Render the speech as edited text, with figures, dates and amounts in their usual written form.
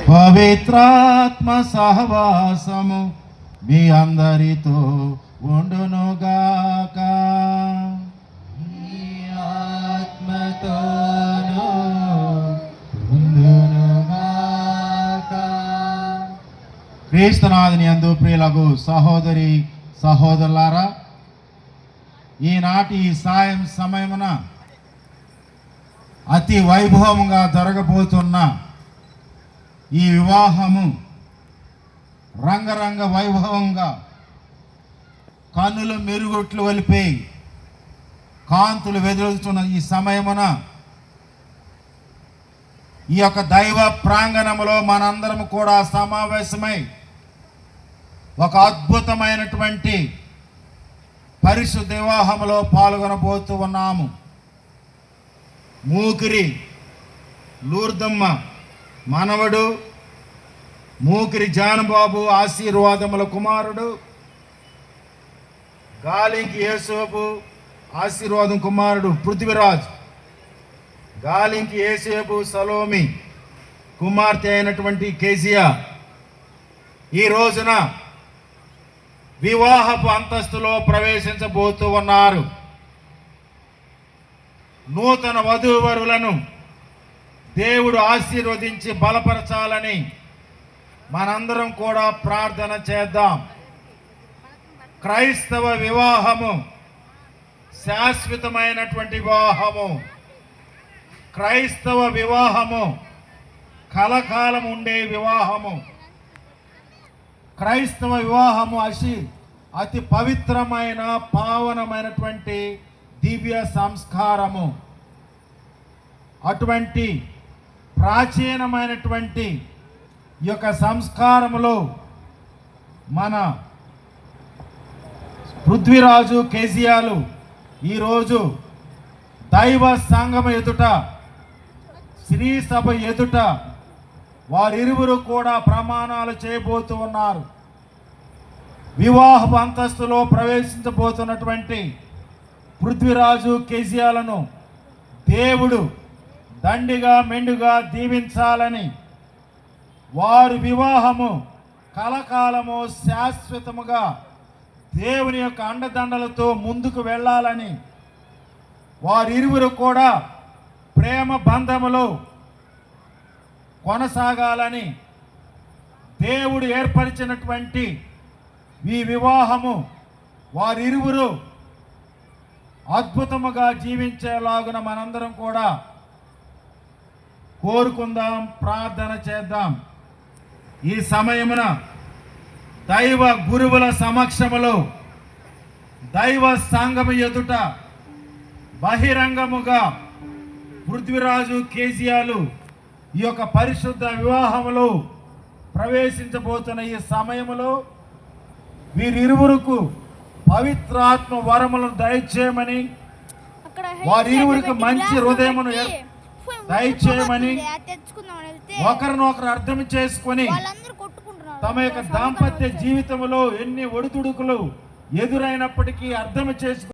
పవిత్రాత్మ సహవాసము మీ అందరితో ఉండునుగాక. ఆత్మతోను ఉండునుగాక. క్రీస్తునాథుని యందు ప్రియులకు సహోదరి సహోదరులారా, ఈనాటి ఈ సాయం సమయమున అతి వైభవంగా జరగబోతున్న ఈ వివాహము రంగరంగ వైభవంగా కన్నులు మెరుగుట్లు వలిపే కాంతులు వెదులుతున్న ఈ సమయమున ఈ యొక్క దైవ ప్రాంగణములో మనందరం కూడా సమావేశమై ఒక అద్భుతమైనటువంటి పరిశుద్ధ వివాహములో పాల్గొనబోతూ ఉన్నాము. మూకిరి లూర్దమ్మ మనవడు, మూకిరి జానబాబు ఆశీర్వాదముల కుమారుడు, గాలింకి యేసేపు ఆశీర్వాదం కుమారుడు పృథ్వీరాజ్, గాలింకి యేసేపు సలోమి కుమార్తె అయినటువంటి కేసియా ఈ రోజున వివాహపు అంతస్తులో ప్రవేశించబోతూ ఉన్నారు. నూతన వధూవరులను దేవుడు ఆశీర్వదించి బలపరచాలని మనందరం కూడా ప్రార్థన చేద్దాం. క్రైస్తవ వివాహము శాశ్వతమైనటువంటి వివాహము. క్రైస్తవ వివాహము కలకాలం ఉండే వివాహము. క్రైస్తవ వివాహము అతి పవిత్రమైన పావనమైనటువంటి దివ్య సంస్కారము. అటువంటి ప్రాచీనమైనటువంటి ఈ యొక్క సంస్కారములో మన పృథ్వీరాజు కేసియాలు ఈరోజు దైవ సంఘం ఎదుట, శ్రీ సభ ఎదుట వారిరువురు కూడా ప్రమాణాలు చేయబోతూ ఉన్నారు. వివాహ అంతస్తులో ప్రవేశించబోతున్నటువంటి పృథ్వీరాజు కేసియాలను దేవుడు దండిగా మెండుగా దీవించాలని, వారి వివాహము కలకాలము శాశ్వతముగా దేవుని యొక్క అండదండలతో ముందుకు వెళ్ళాలని, వారిరువురు కూడా ప్రేమ బంధములో కొనసాగాలని దేవుడు ఏర్పరిచినటువంటి ఈ వివాహము వారిరువురు అద్భుతముగా జీవించేలాగున మనందరం కూడా కోరుకుందాం, ప్రార్థన చేద్దాం. ఈ సమయమున దైవ గురువుల సమక్షములో దైవ సంఘము ఎదుట బహిరంగముగా పృథ్వీరాజు కేసియాలు ఈ యొక్క పరిశుద్ధ వివాహములో ప్రవేశించబోతున్న ఈ సమయములో వీరిరువురుకు పవిత్రాత్మ వరములను దయచేయమని, వారిరువురికి మంచి హృదయమును దయచేయమని, ఒకరినొకరు అర్థం చేసుకొని తమ యొక్క దాంపత్య జీవితంలో ఎన్ని ఒడిదుడుకులు ఎదురైనప్పటికీ అర్థం చేసుకుని